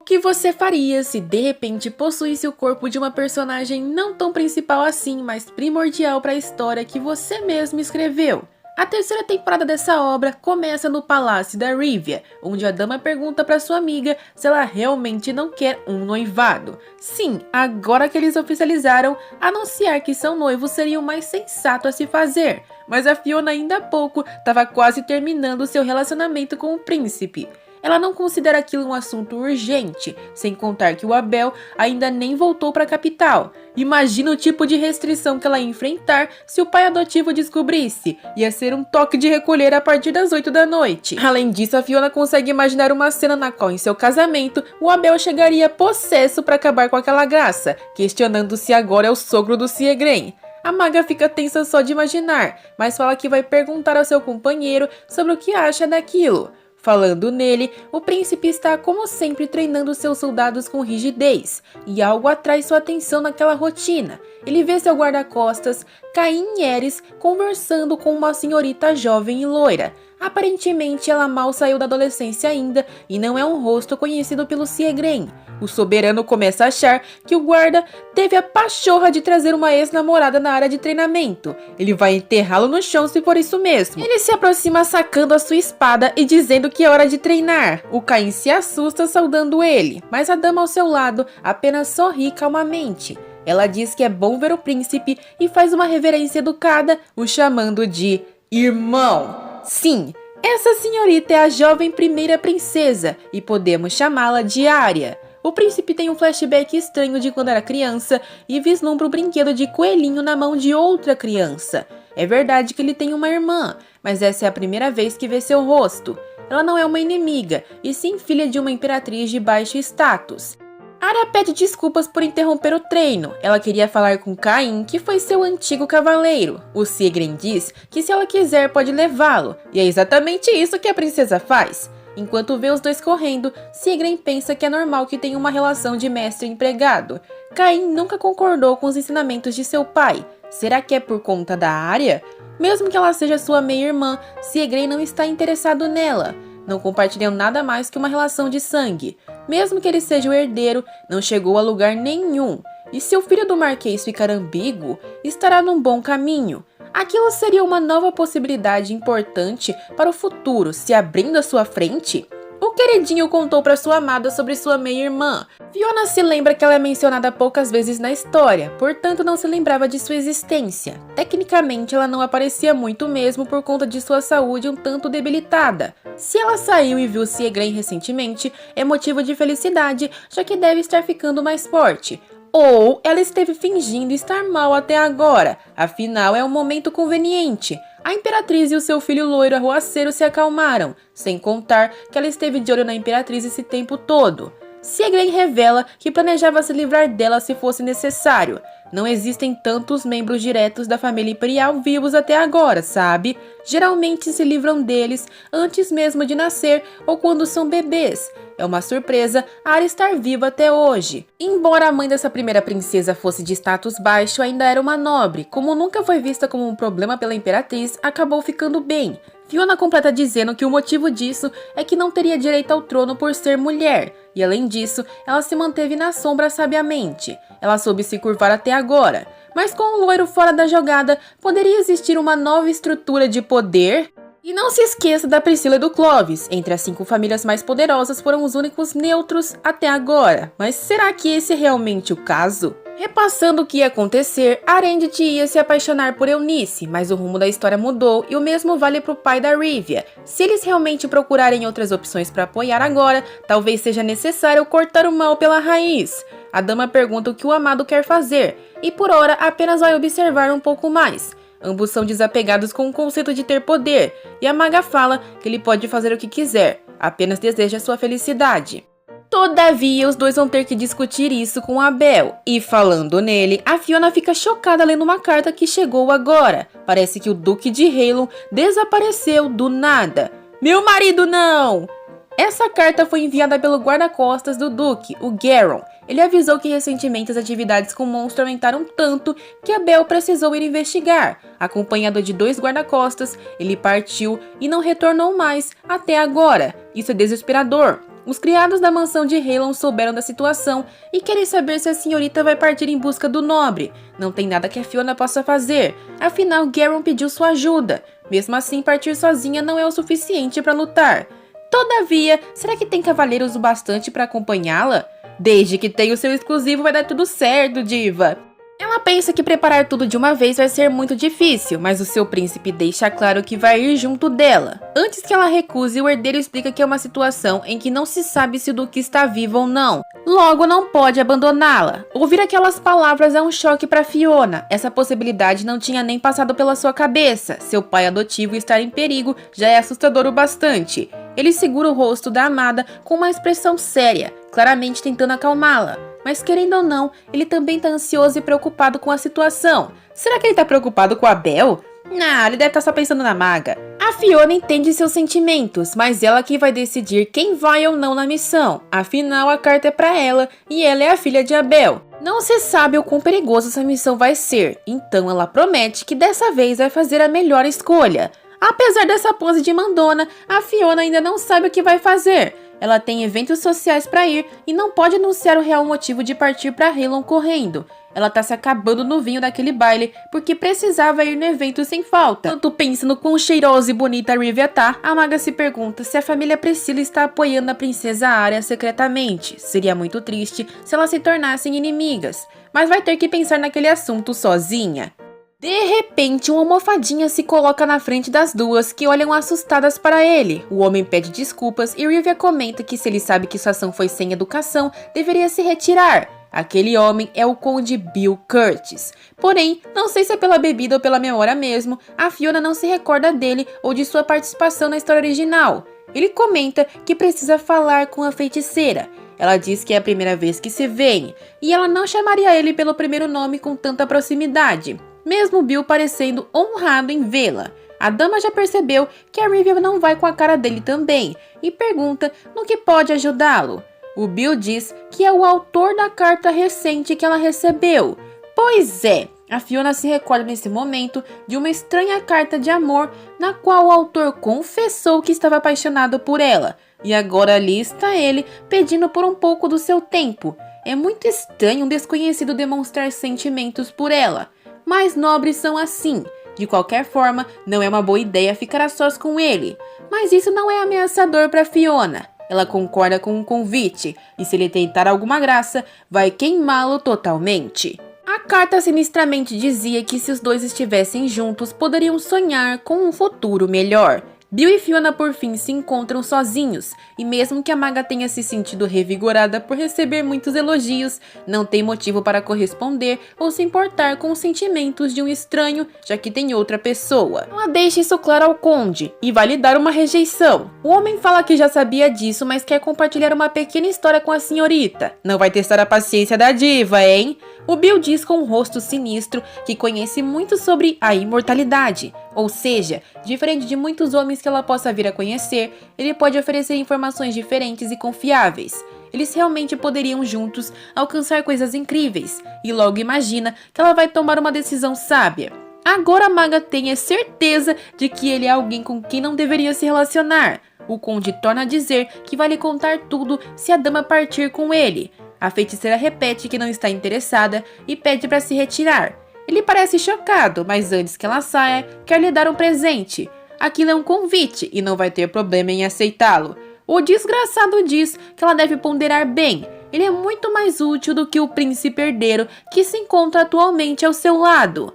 que você faria se de repente possuísse o corpo de uma personagem não tão principal assim, mas primordial para a história que você mesmo escreveu? A terceira temporada dessa obra começa no Palácio da Rivia, onde a dama pergunta para sua amiga se ela realmente não quer um noivado. Sim, agora que eles oficializaram, anunciar que são noivos seria o mais sensato a se fazer. Mas a Fiona ainda há pouco estava quase terminando seu relacionamento com o príncipe. Ela não considera aquilo um assunto urgente, sem contar que o Abel ainda nem voltou para a capital. Imagina o tipo de restrição que ela ia enfrentar se o pai adotivo descobrisse. Ia ser um toque de recolher a partir das 8 da noite. Além disso, a Fiona consegue imaginar uma cena na qual, em seu casamento, o Abel chegaria possesso para acabar com aquela graça, questionando se agora é o sogro do Siegren. A maga fica tensa só de imaginar, mas fala que vai perguntar ao seu companheiro sobre o que acha daquilo. Falando nele, o príncipe está como sempre treinando seus soldados com rigidez, e algo atrai sua atenção naquela rotina. Ele vê seu guarda-costas, Caim Eres, conversando com uma senhorita jovem e loira. Aparentemente ela mal saiu da adolescência ainda e não é um rosto conhecido pelo Siegren. O soberano começa a achar que o guarda teve a pachorra de trazer uma ex-namorada na área de treinamento. Ele vai enterrá-lo no chão se for isso mesmo. Ele se aproxima sacando a sua espada e dizendo que é hora de treinar. O Caim se assusta saudando ele, mas a dama ao seu lado apenas sorri calmamente. Ela diz que é bom ver o príncipe e faz uma reverência educada, o chamando de irmão. Sim, essa senhorita é a jovem primeira princesa e podemos chamá-la de Arya. O príncipe tem um flashback estranho de quando era criança e vislumbra o brinquedo de coelhinho na mão de outra criança. É verdade que ele tem uma irmã, mas essa é a primeira vez que vê seu rosto. Ela não é uma inimiga, e sim filha de uma imperatriz de baixo status. Arya pede desculpas por interromper o treino. Ela queria falar com Caim, que foi seu antigo cavaleiro. O Siegren diz que se ela quiser pode levá-lo, e é exatamente isso que a princesa faz. Enquanto vê os dois correndo, Siegren pensa que é normal que tenha uma relação de mestre e empregado. Caim nunca concordou com os ensinamentos de seu pai. Será que é por conta da Arya? Mesmo que ela seja sua meia-irmã, Siegren não está interessado nela. Não compartilham nada mais que uma relação de sangue. Mesmo que ele seja o herdeiro, não chegou a lugar nenhum. E se o filho do Marquês ficar ambíguo, estará num bom caminho. Aquilo seria uma nova possibilidade importante para o futuro se abrindo à sua frente? O queridinho contou para sua amada sobre sua meia-irmã. Fiona se lembra que ela é mencionada poucas vezes na história, portanto não se lembrava de sua existência. Tecnicamente ela não aparecia muito mesmo por conta de sua saúde um tanto debilitada. Se ela saiu e viu Siegren recentemente, é motivo de felicidade, já que deve estar ficando mais forte. Ou ela esteve fingindo estar mal até agora, afinal é um momento conveniente. A imperatriz e o seu filho loiro arruaceiro se acalmaram, sem contar que ela esteve de olho na imperatriz esse tempo todo. Siegren revela que planejava se livrar dela se fosse necessário. Não existem tantos membros diretos da família imperial vivos até agora, sabe? Geralmente se livram deles antes mesmo de nascer ou quando são bebês. É uma surpresa a Arya estar viva até hoje. Embora a mãe dessa primeira princesa fosse de status baixo, ainda era uma nobre. Como nunca foi vista como um problema pela imperatriz, acabou ficando bem. Fiona completa dizendo que o motivo disso é que não teria direito ao trono por ser mulher. E além disso, ela se manteve na sombra sabiamente. Ela soube se curvar até agora. Mas com o loiro fora da jogada, poderia existir uma nova estrutura de poder? E não se esqueça da Priscila e do Clovis. Entre as 5 famílias mais poderosas foram os únicos neutros até agora. Mas será que esse é realmente o caso? Repassando o que ia acontecer, Arendt ia se apaixonar por Eunice, mas o rumo da história mudou e o mesmo vale para o pai da Rivia. Se eles realmente procurarem outras opções para apoiar agora, talvez seja necessário cortar o mal pela raiz. A dama pergunta o que o amado quer fazer, e por hora apenas vai observar um pouco mais. Ambos são desapegados com o conceito de ter poder, e a maga fala que ele pode fazer o que quiser, apenas deseja sua felicidade. Todavia, os dois vão ter que discutir isso com Abel. E falando nele, a Fiona fica chocada lendo uma carta que chegou agora. Parece que o Duque de Halon desapareceu do nada. Meu marido não! Essa carta foi enviada pelo guarda-costas do Duque, o Garon. Ele avisou que recentemente as atividades com o monstro aumentaram tanto que Abel precisou ir investigar. Acompanhado de 2 guarda-costas, ele partiu e não retornou mais até agora. Isso é desesperador. Os criados da mansão de Halon souberam da situação e querem saber se a senhorita vai partir em busca do nobre. Não tem nada que a Fiona possa fazer, afinal Geralt pediu sua ajuda. Mesmo assim, partir sozinha não é o suficiente para lutar. Todavia, será que tem cavaleiros o bastante para acompanhá-la? Desde que tenha o seu exclusivo vai dar tudo certo, diva. Ela pensa que preparar tudo de uma vez vai ser muito difícil, mas o seu príncipe deixa claro que vai ir junto dela. Antes que ela recuse, o herdeiro explica que é uma situação em que não se sabe se o duque está vivo ou não. Logo, não pode abandoná-la. Ouvir aquelas palavras é um choque para Fiona. Essa possibilidade não tinha nem passado pela sua cabeça. Seu pai adotivo estar em perigo já é assustador o bastante. Ele segura o rosto da amada com uma expressão séria, claramente tentando acalmá-la. Mas querendo ou não, ele também tá ansioso e preocupado com a situação. Será que ele tá preocupado com a Belle? Não, ele deve estar só pensando na maga. A Fiona entende seus sentimentos, mas ela que vai decidir quem vai ou não na missão. Afinal, a carta é pra ela e ela é a filha de Abel. Não se sabe o quão perigosa essa missão vai ser, então ela promete que dessa vez vai fazer a melhor escolha. Apesar dessa pose de mandona, a Fiona ainda não sabe o que vai fazer. Ela tem eventos sociais para ir e não pode anunciar o real motivo de partir para Halon correndo. Ela tá se acabando no vinho daquele baile porque precisava ir no evento sem falta. Enquanto pensa no quão cheirosa e bonita a Rivia tá, a maga se pergunta se a família Priscilla está apoiando a princesa Arya secretamente. Seria muito triste se elas se tornassem inimigas, mas vai ter que pensar naquele assunto sozinha. De repente, uma almofadinha se coloca na frente das duas, que olham assustadas para ele. O homem pede desculpas e Rivia comenta que se ele sabe que sua ação foi sem educação, deveria se retirar. Aquele homem é o Conde Bill Curtis. Porém, não sei se é pela bebida ou pela memória mesmo, a Fiona não se recorda dele ou de sua participação na história original. Ele comenta que precisa falar com a feiticeira. Ela diz que é a primeira vez que se veem, e ela não chamaria ele pelo primeiro nome com tanta proximidade, mesmo Bill parecendo honrado em vê-la. A dama já percebeu que a Rivia não vai com a cara dele também, e pergunta no que pode ajudá-lo. O Bill diz que é o autor da carta recente que ela recebeu. Pois é, a Fiona se recorda nesse momento de uma estranha carta de amor na qual o autor confessou que estava apaixonado por ela, e agora ali está ele pedindo por um pouco do seu tempo. É muito estranho um desconhecido demonstrar sentimentos por ela, mas nobres são assim. De qualquer forma, não é uma boa ideia ficar a sós com ele, mas isso não é ameaçador para Fiona. Ela concorda com o convite, e se ele tentar alguma graça, vai queimá-lo totalmente. A carta sinistramente dizia que se os dois estivessem juntos, poderiam sonhar com um futuro melhor. Bill e Fiona por fim se encontram sozinhos, e mesmo que a maga tenha se sentido revigorada por receber muitos elogios, não tem motivo para corresponder ou se importar com os sentimentos de um estranho, já que tem outra pessoa. Ela deixa isso claro ao conde, e vai lhe dar uma rejeição. O homem fala que já sabia disso, mas quer compartilhar uma pequena história com a senhorita. Não vai testar a paciência da diva, hein? O Bill diz com um rosto sinistro que conhece muito sobre a imortalidade, ou seja, diferente de muitos homens que ela possa vir a conhecer, ele pode oferecer informações diferentes e confiáveis. Eles realmente poderiam juntos alcançar coisas incríveis, e logo imagina que ela vai tomar uma decisão sábia. Agora a maga tem a certeza de que ele é alguém com quem não deveria se relacionar. O conde torna a dizer que vai lhe contar tudo se a dama partir com ele. A feiticeira repete que não está interessada e pede para se retirar. Ele parece chocado, mas antes que ela saia, quer lhe dar um presente. Aquilo é um convite e não vai ter problema em aceitá-lo. O desgraçado diz que ela deve ponderar bem. Ele é muito mais útil do que o príncipe herdeiro que se encontra atualmente ao seu lado.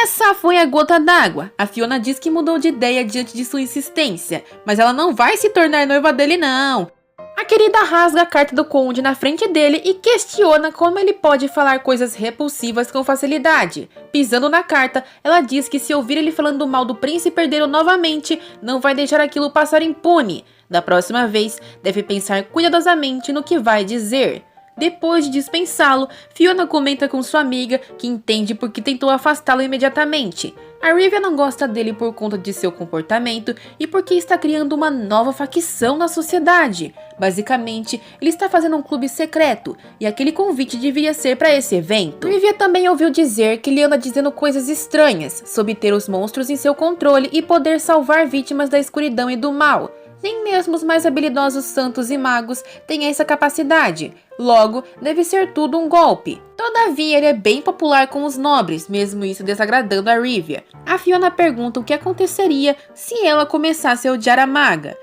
Essa foi a gota d'água. A Fiona diz que mudou de ideia diante de sua insistência, mas ela não vai se tornar noiva dele não. A querida rasga a carta do conde na frente dele e questiona como ele pode falar coisas repulsivas com facilidade. Pisando na carta, ela diz que se ouvir ele falando mal do príncipe herdeiro novamente, não vai deixar aquilo passar impune. Da próxima vez, deve pensar cuidadosamente no que vai dizer. Depois de dispensá-lo, Fiona comenta com sua amiga que entende porque tentou afastá-lo imediatamente. A Rivia não gosta dele por conta de seu comportamento e porque está criando uma nova facção na sociedade. Basicamente, ele está fazendo um clube secreto e aquele convite deveria ser para esse evento. Rivia também ouviu dizer que ele anda dizendo coisas estranhas sobre ter os monstros em seu controle e poder salvar vítimas da escuridão e do mal. Nem mesmo os mais habilidosos santos e magos têm essa capacidade. Logo, deve ser tudo um golpe. Todavia, ele é bem popular com os nobres, mesmo isso desagradando a Rivia. A Fiona pergunta o que aconteceria se ela começasse a odiar a maga.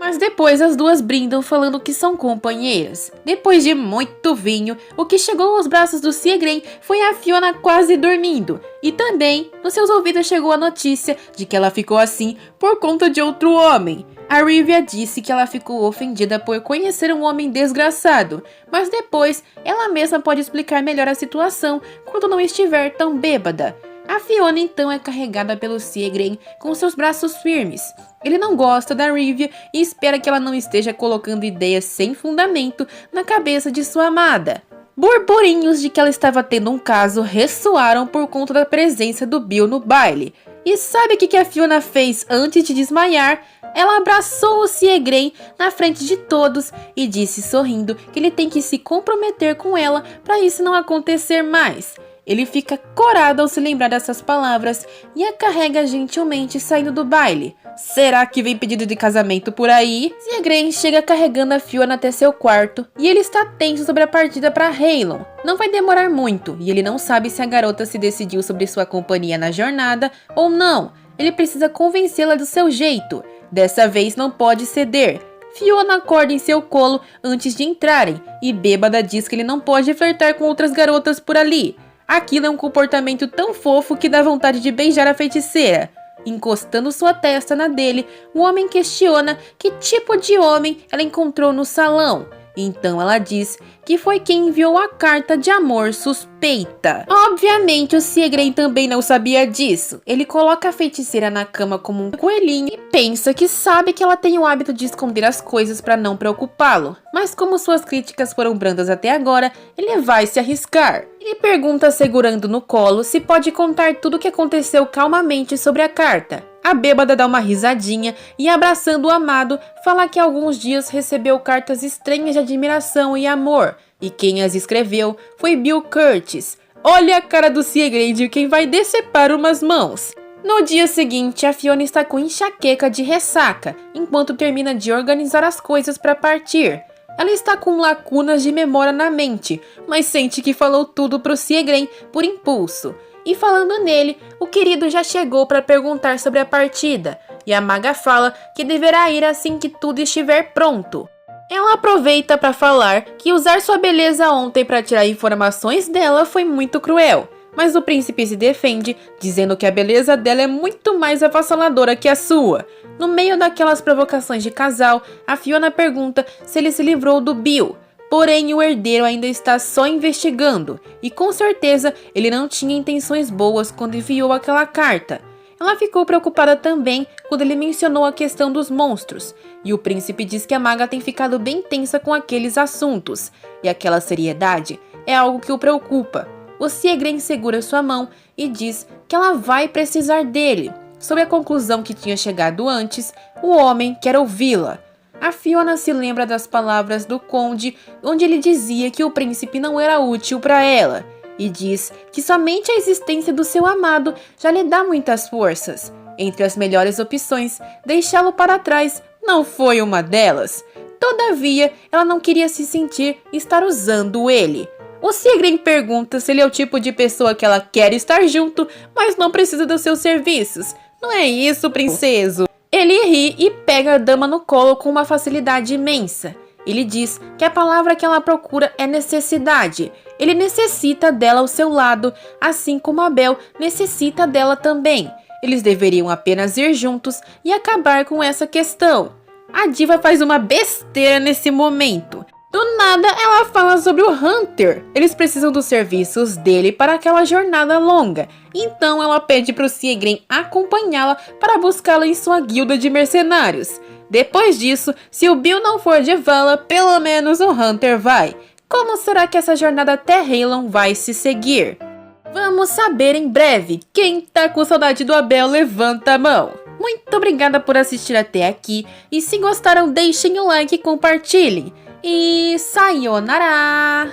Mas depois as duas brindam falando que são companheiras. Depois de muito vinho, o que chegou aos braços do Siegren foi a Fiona quase dormindo. E também, nos seus ouvidos chegou a notícia de que ela ficou assim por conta de outro homem. A Rivia disse que ela ficou ofendida por conhecer um homem desgraçado, mas depois ela mesma pode explicar melhor a situação quando não estiver tão bêbada. A Fiona então é carregada pelo Siegren com seus braços firmes. Ele não gosta da Rivia e espera que ela não esteja colocando ideias sem fundamento na cabeça de sua amada. Burburinhos de que ela estava tendo um caso ressoaram por conta da presença do Bill no baile. E sabe o que a Fiona fez antes de desmaiar? Ela abraçou o Siegren na frente de todos e disse sorrindo que ele tem que se comprometer com ela para isso não acontecer mais. Ele fica corado ao se lembrar dessas palavras e a carrega gentilmente saindo do baile. Será que vem pedido de casamento por aí? Siegren chega carregando a Fiona até seu quarto e ele está tenso sobre a partida para Haelon. Não vai demorar muito e ele não sabe se a garota se decidiu sobre sua companhia na jornada ou não. Ele precisa convencê-la do seu jeito. Dessa vez não pode ceder. Fiona acorda em seu colo antes de entrarem e bêbada diz que ele não pode flertar com outras garotas por ali. Aquilo é um comportamento tão fofo que dá vontade de beijar a feiticeira. Encostando sua testa na dele, o homem questiona que tipo de homem ela encontrou no salão. Então ela diz que foi quem enviou a carta de amor suspeita. Obviamente o Siegren também não sabia disso. Ele coloca a feiticeira na cama como um coelhinho e pensa que sabe que ela tem o hábito de esconder as coisas para não preocupá-lo. Mas como suas críticas foram brandas até agora, ele vai se arriscar. Ele pergunta segurando no colo se pode contar tudo o que aconteceu calmamente sobre a carta. A bêbada dá uma risadinha e, abraçando o amado, fala que há alguns dias recebeu cartas estranhas de admiração e amor, e quem as escreveu foi Bill Curtis. Olha a cara do Siegren de quem vai decepar umas mãos. No dia seguinte, a Fiona está com enxaqueca de ressaca, enquanto termina de organizar as coisas para partir. Ela está com lacunas de memória na mente, mas sente que falou tudo pro Siegren por impulso. E falando nele, o querido já chegou para perguntar sobre a partida, e a maga fala que deverá ir assim que tudo estiver pronto. Ela aproveita para falar que usar sua beleza ontem para tirar informações dela foi muito cruel, mas o príncipe se defende, dizendo que a beleza dela é muito mais avassaladora que a sua. No meio daquelas provocações de casal, a Fiona pergunta se ele se livrou do Bill. Porém, o herdeiro ainda está só investigando, e com certeza ele não tinha intenções boas quando enviou aquela carta. Ela ficou preocupada também quando ele mencionou a questão dos monstros, e o príncipe diz que a maga tem ficado bem tensa com aqueles assuntos, e aquela seriedade é algo que o preocupa. O Siegren segura sua mão e diz que ela vai precisar dele. Sobre a conclusão que tinha chegado antes, o homem quer ouvi-la. A Fiona se lembra das palavras do conde, onde ele dizia que o príncipe não era útil para ela, e diz que somente a existência do seu amado já lhe dá muitas forças. Entre as melhores opções, deixá-lo para trás não foi uma delas. Todavia, ela não queria se sentir estar usando ele. O Siegren pergunta se ele é o tipo de pessoa que ela quer estar junto, mas não precisa dos seus serviços. Não é isso, princeso? Ele ri e pega a dama no colo com uma facilidade imensa. Ele diz que a palavra que ela procura é necessidade. Ele necessita dela ao seu lado, assim como a Belle necessita dela também. Eles deveriam apenas ir juntos e acabar com essa questão. A diva faz uma besteira nesse momento. Do nada, ela fala sobre o Hunter. Eles precisam dos serviços dele para aquela jornada longa. Então, ela pede para o Siegren acompanhá-la para buscá-la em sua guilda de mercenários. Depois disso, se o Bill não for de vala, pelo menos o Hunter vai. Como será que essa jornada até Haelon vai se seguir? Vamos saber em breve. Quem tá com saudade do Abel, levanta a mão. Muito obrigada por assistir até aqui. E se gostaram, deixem o like e compartilhem. E sayonara!